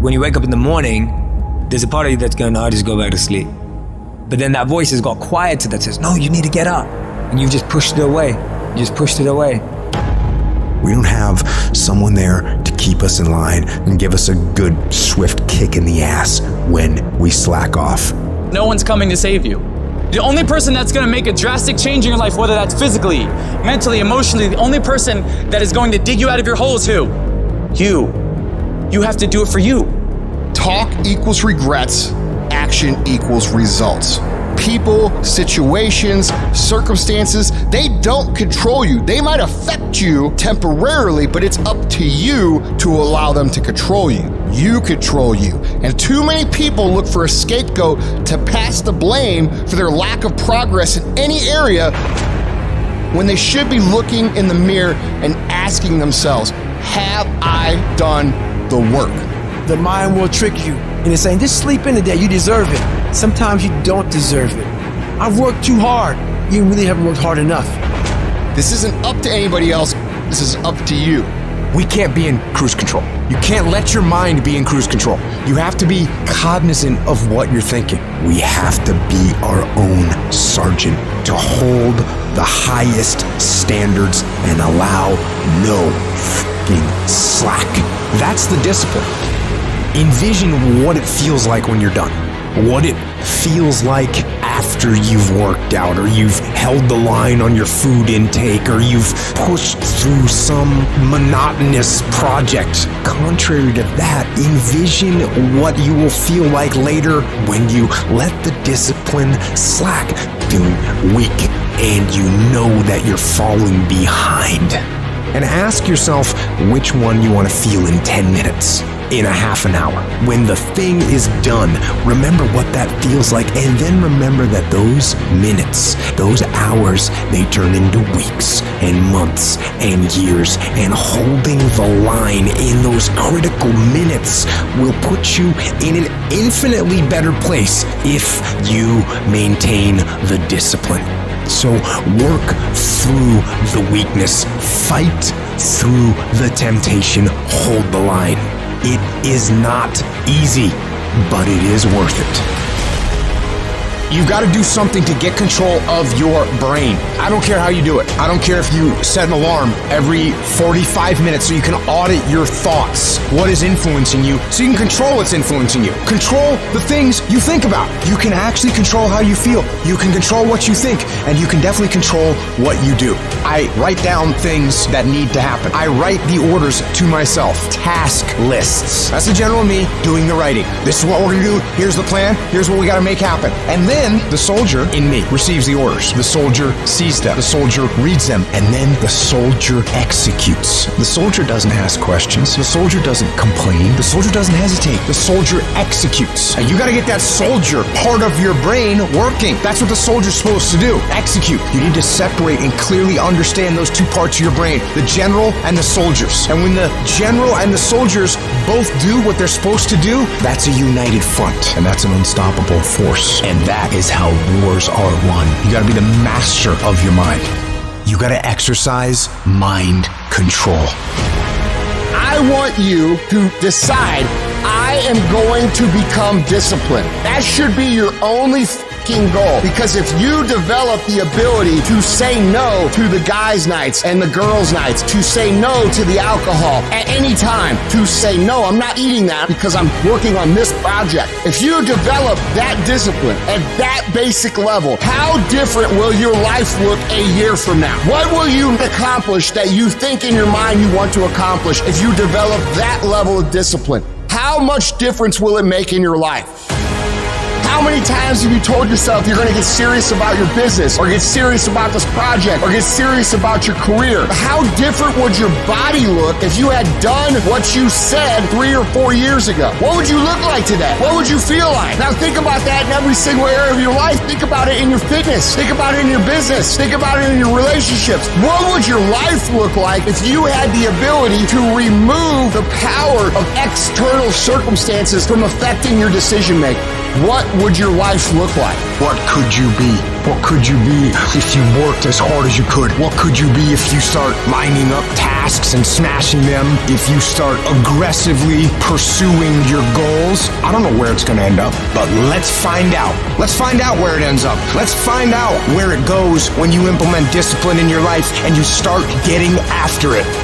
when you wake up in the morning, there's a part of you that's going, I'll just go back to sleep. But then that voice has got quieter that says, no, you need to get up. And you've just pushed it away. You just pushed it away. We don't have someone there to keep us in line and give us a good, swift kick in the ass when we slack off. No one's coming to save you. The only person that's going to make a drastic change in your life, whether that's physically, mentally, emotionally, the only person that is going to dig you out of your hole is who? You. You have to do it for you. Talk equals regrets. Action equals results. People, situations, circumstances, they don't control you. They might affect you temporarily, but it's up to you to allow them to control you. You control you. And too many people look for a scapegoat to pass the blame for their lack of progress in any area when they should be looking in the mirror and asking themselves, have I done the work? The mind will trick you into saying, just sleep in today, you deserve it. Sometimes you don't deserve it. I've worked too hard. You really haven't worked hard enough. This isn't up to anybody else. This is up to you. We can't be in cruise control. You can't let your mind be in cruise control. You have to be cognizant of what you're thinking. We have to be our own sergeant, to hold the highest standards and allow no fucking slack. That's the discipline. Envision what it feels like when you're done. What it feels like after you've worked out, or you've held the line on your food intake, or you've pushed through some monotonous project. Contrary to that, envision what you will feel like later when you let the discipline slack, feeling weak, and you know that you're falling behind. And ask yourself which one you want to feel in 10 minutes. In a half an hour. When the thing is done, remember what that feels like, and then remember that those minutes, those hours, they turn into weeks and months and years, and holding the line in those critical minutes will put you in an infinitely better place if you maintain the discipline. So work through the weakness, fight through the temptation, hold the line. It is not easy, but it is worth it. You've got to do something to get control of your brain. I don't care how you do it. I don't care if you set an alarm every 45 minutes so you can audit your thoughts. What is influencing you so you can control what's influencing you. Control the things you think about. You can actually control how you feel. You can control what you think, and you can definitely control what you do. I write down things that need to happen. I write the orders to myself. Task lists. That's the general me doing the writing. This is what we're going to do. Here's the plan. Here's what we got to make happen. And then the soldier in me receives the orders. The soldier sees them. The soldier reads them. And then the soldier executes. The soldier doesn't ask questions. The soldier doesn't complain. The soldier doesn't hesitate. The soldier executes. And you got to get that soldier part of your brain working. That's what the soldier's supposed to do. Execute. You need to separate and clearly understand those two parts of your brain, the general and the soldiers. And when the general and the soldiers both do what they're supposed to do, that's a united front. And that's an unstoppable force. And that is how wars are won. You gotta be the master of your mind. You gotta exercise mind control. I want you to decide, I am going to become disciplined. That should be your only goal, because if you develop the ability to say no to the guys' nights and the girls' nights, to say no to the alcohol at any time, to say no, I'm not eating that because I'm working on this project. If you develop that discipline at that basic level, how different will your life look a year from now? What will you accomplish that you think in your mind you want to accomplish if you develop that level of discipline? How much difference will it make in your life? How many times have you told yourself you're going to get serious about your business, or get serious about this project, or get serious about your career? How different would your body look if you had done what you said 3 or 4 years ago? What would you look like today? What would you feel like? Now think about that in every single area of your life. Think about it in your fitness. Think about it in your business. Think about it in your relationships. What would your life look like if you had the ability to remove the power of external circumstances from affecting your decision making? What would your life look like? What could you be? What could you be if you worked as hard as you could? What could you be if you start lining up tasks and smashing them? If you start aggressively pursuing your goals? I don't know where it's going to end up, but let's find out. Let's find out where it ends up. Let's find out where it goes when you implement discipline in your life and you start getting after it.